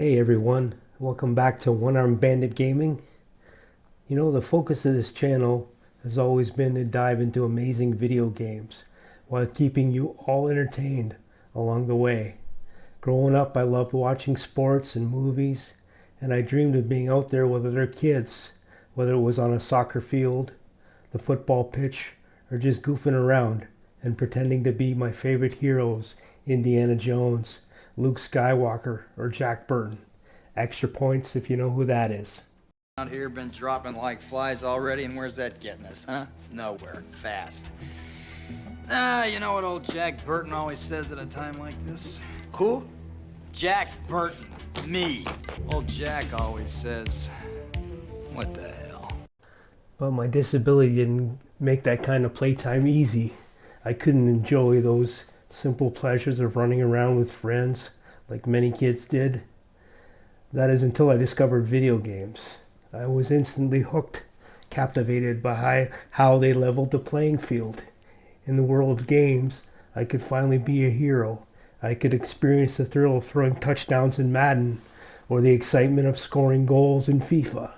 Hey everyone, welcome back to One Armed Bandit Gaming. You know, the focus of this channel has always been to dive into amazing video games while keeping you all entertained along the way. Growing up, I loved watching sports and movies, and I dreamed of being out there with other kids, whether it was on a soccer field, the football pitch, or just goofing around and pretending to be my favorite heroes, Indiana Jones, Luke Skywalker, or Jack Burton. Extra points if you know who that is. Out here been dropping like flies already, and where's that getting us, huh? Nowhere. Fast. You know what old Jack Burton always says at a time like this? Who? Jack Burton. Me. Old Jack always says, what the hell? But my disability didn't make that kind of playtime easy. I couldn't enjoy those simple pleasures of running around with friends like many kids did. That is until I discovered video games. I was instantly hooked, captivated by how they leveled the playing field. In the world of games, I could finally be a hero. I could experience the thrill of throwing touchdowns in Madden or the excitement of scoring goals in FIFA.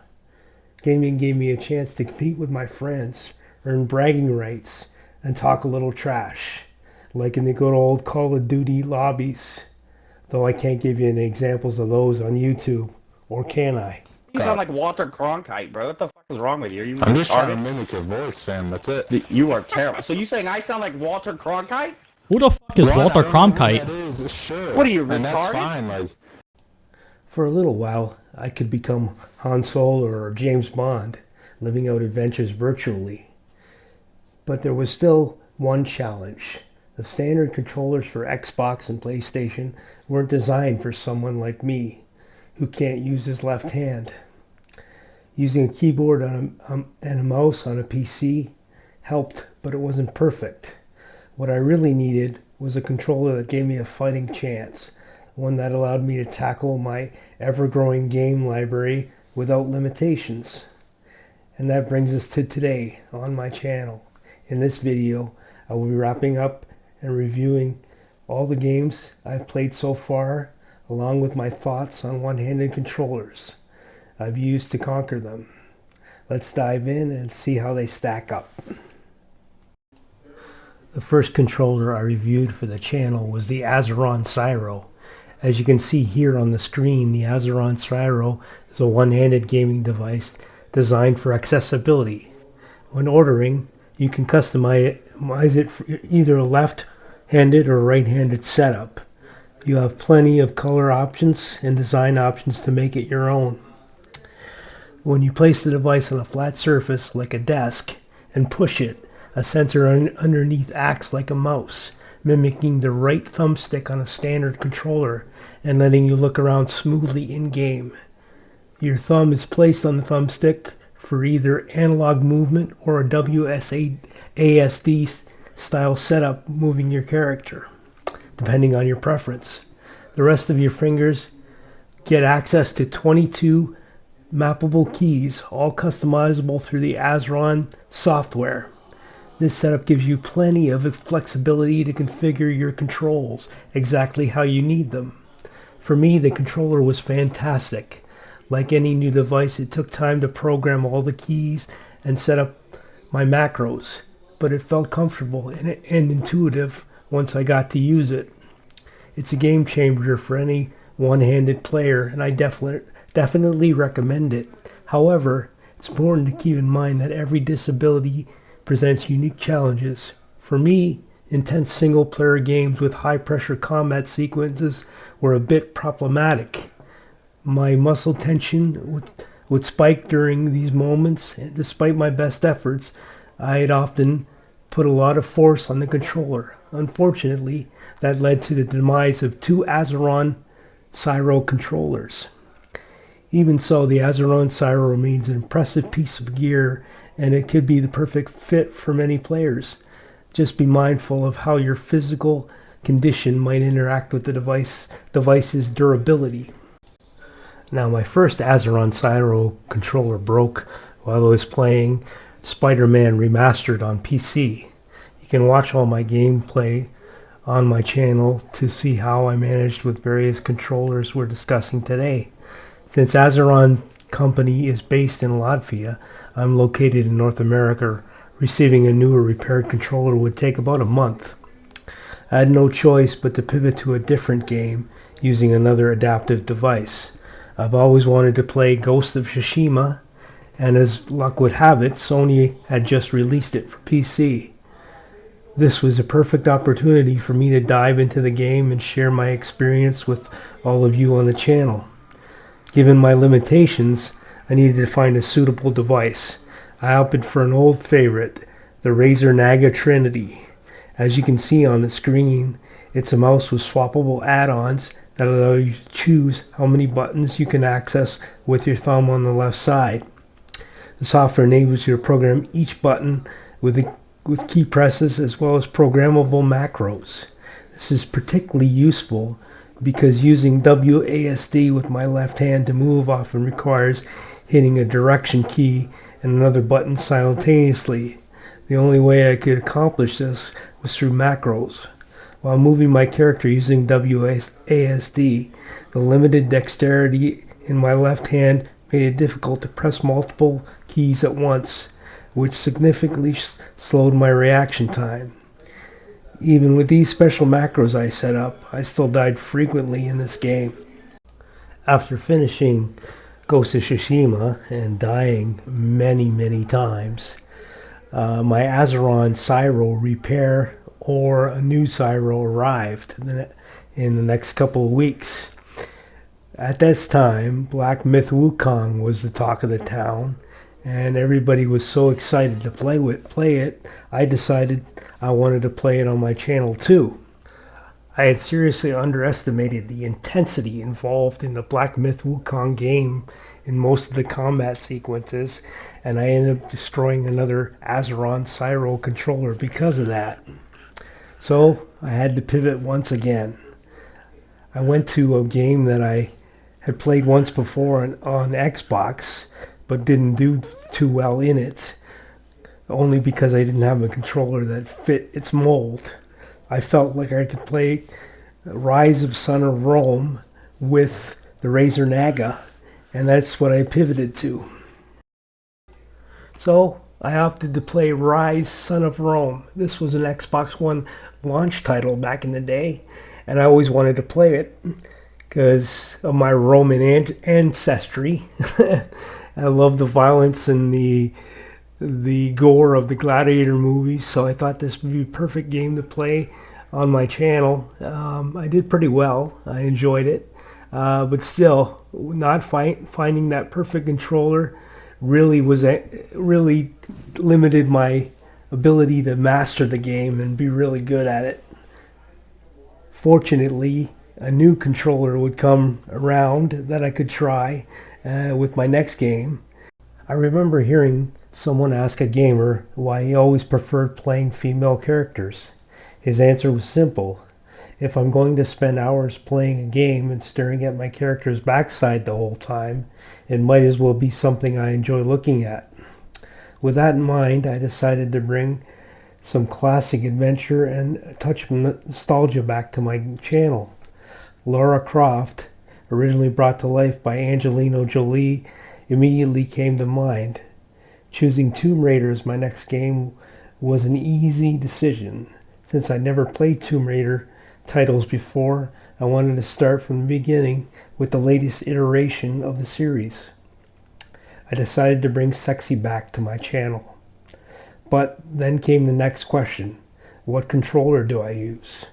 Gaming gave me a chance to compete with my friends, earn bragging rights, and talk a little trash, like in the good old Call of Duty lobbies. Though I can't give you any examples of those on YouTube, or can I? You sound like Walter Cronkite, bro. What the fuck is wrong with you? Are you I'm just trying to retarded? mimic your voice, fam. That's it. You are terrible. So you saying I sound like Walter Cronkite? Who the fuck is Right, Walter I don't know who Cronkite? that is, sure. What are you, And that's retarded? fine. Like, For a little while, I could become Han Solo or James Bond, living out adventures virtually. But there was still one challenge. The standard controllers for Xbox and PlayStation weren't designed for someone like me, who can't use his left hand. Using a keyboard and a mouse on a PC helped, but it wasn't perfect. What I really needed was a controller that gave me a fighting chance, one that allowed me to tackle my ever-growing game library without limitations. And that brings us to today on my channel. In this video, I will be wrapping up and reviewing all the games I've played so far, along with my thoughts on one-handed controllers I've used to conquer them. Let's dive in and see how they stack up. The first controller I reviewed for the channel was the Azeron Syro. As you can see here on the screen, the Azeron Syro is a one-handed gaming device designed for accessibility. When ordering, you can customize it for either a left-handed or right-handed setup. You have plenty of color options and design options to make it your own. When you place the device on a flat surface like a desk and push it, a sensor underneath acts like a mouse, mimicking the right thumbstick on a standard controller and letting you look around smoothly in-game. Your thumb is placed on the thumbstick for either analog movement or a WSASD style setup moving your character, depending on your preference. The rest of your fingers get access to 22 mappable keys, all customizable through the Azeron software. This setup gives you plenty of flexibility to configure your controls exactly how you need them. For me, the controller was fantastic. Like any new device, it took time to program all the keys and set up my macros, but it felt comfortable and intuitive once I got to use it. It's a game changer for any one-handed player, and I definitely recommend it. However, it's important to keep in mind that every disability presents unique challenges. For me, intense single-player games with high-pressure combat sequences were a bit problematic. My muscle tension would spike during these moments, and despite my best efforts, I'd often put a lot of force on the controller. Unfortunately, that led to the demise of two Azeron Syro controllers. Even so, the Azeron Syro remains an impressive piece of gear, and it could be the perfect fit for many players. Just be mindful of how your physical condition might interact with the device's durability. Now, my first Azeron Syro controller broke while I was playing Spider-Man Remastered on PC. You can watch all my gameplay on my channel to see how I managed with various controllers we're discussing today. Since Azeron Company is based in Latvia, I'm located in North America. Receiving a new or repaired controller would take about a month. I had no choice but to pivot to a different game using another adaptive device. I've always wanted to play Ghost of Tsushima, and as luck would have it, Sony had just released it for PC. This was a perfect opportunity for me to dive into the game and share my experience with all of you on the channel. Given my limitations, I needed to find a suitable device. I opted for an old favorite, the Razer Naga Trinity. As you can see on the screen, it's a mouse with swappable add-ons that allow you to choose how many buttons you can access with your thumb on the left side. The software enables you to program each button with key presses as well as programmable macros. This is particularly useful because using WASD with my left hand to move often requires hitting a direction key and another button simultaneously. The only way I could accomplish this was through macros. While moving my character using WASD, the limited dexterity in my left hand made it difficult to press multiple keys at once, which significantly slowed my reaction time. Even with these special macros I set up, I still died frequently in this game. After finishing Ghost of Tsushima and dying many times, my Azeron Cyro repair or a new Cyro arrived in the next couple of weeks. At this time, Black Myth Wukong was the talk of the town, and everybody was so excited to play it, I decided I wanted to play it on my channel too. I had seriously underestimated the intensity involved in the Black Myth Wukong game in most of the combat sequences, and I ended up destroying another Azeron Cyro controller because of that. So I had to pivot once again. I went to a game that I had played once before on Xbox, but didn't do too well in it, only because I didn't have a controller that fit its mold. I felt like I could play Rise of Son of Rome with the Razer Naga, and that's what I pivoted to. So I opted to play Rise Son of Rome. This was an Xbox One launch title back in the day, and I always wanted to play it because of my Roman ancestry. I love the violence and the gore of the Gladiator movies, so I thought this would be a perfect game to play on my channel. I did pretty well. I enjoyed it, but still, not finding that perfect controller really limited my ability to master the game and be really good at it. Fortunately, a new controller would come around that I could try with my next game. I remember hearing someone ask a gamer why he always preferred playing female characters. His answer was simple. If I'm going to spend hours playing a game and staring at my character's backside the whole time, it might as well be something I enjoy looking at. With that in mind, I decided to bring some classic adventure and a touch of nostalgia back to my channel. Lara Croft, originally brought to life by Angelina Jolie, immediately came to mind. Choosing Tomb Raider as my next game was an easy decision. Since I never played Tomb Raider titles before, I wanted to start from the beginning with the latest iteration of the series. I decided to bring Sexy back to my channel. But then came the next question. What controller do I use?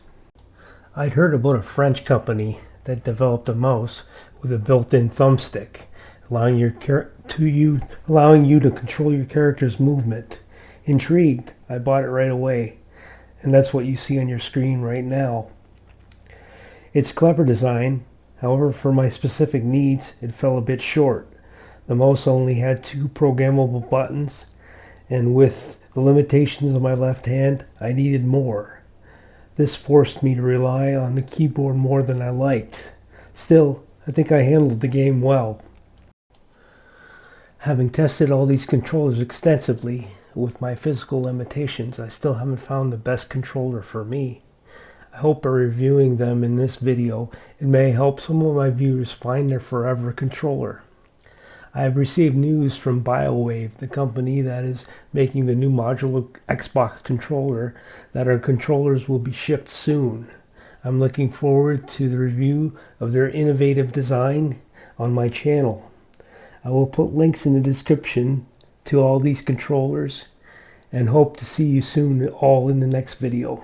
I'd heard about a French company that developed a mouse with a built-in thumbstick, allowing you to control your character's movement. Intrigued, I bought it right away, and that's what you see on your screen right now. It's clever design, however for my specific needs it fell a bit short. The mouse only had 2 programmable buttons, and with the limitations of my left hand, I needed more. This forced me to rely on the keyboard more than I liked. Still, I think I handled the game well. Having tested all these controllers extensively, with my physical limitations, I still haven't found the best controller for me. I hope by reviewing them in this video, it may help some of my viewers find their forever controller. I have received news from BioWave, the company that is making the new modular Xbox controller, that our controllers will be shipped soon. I'm looking forward to the review of their innovative design on my channel. I will put links in the description to all these controllers and hope to see you soon all in the next video.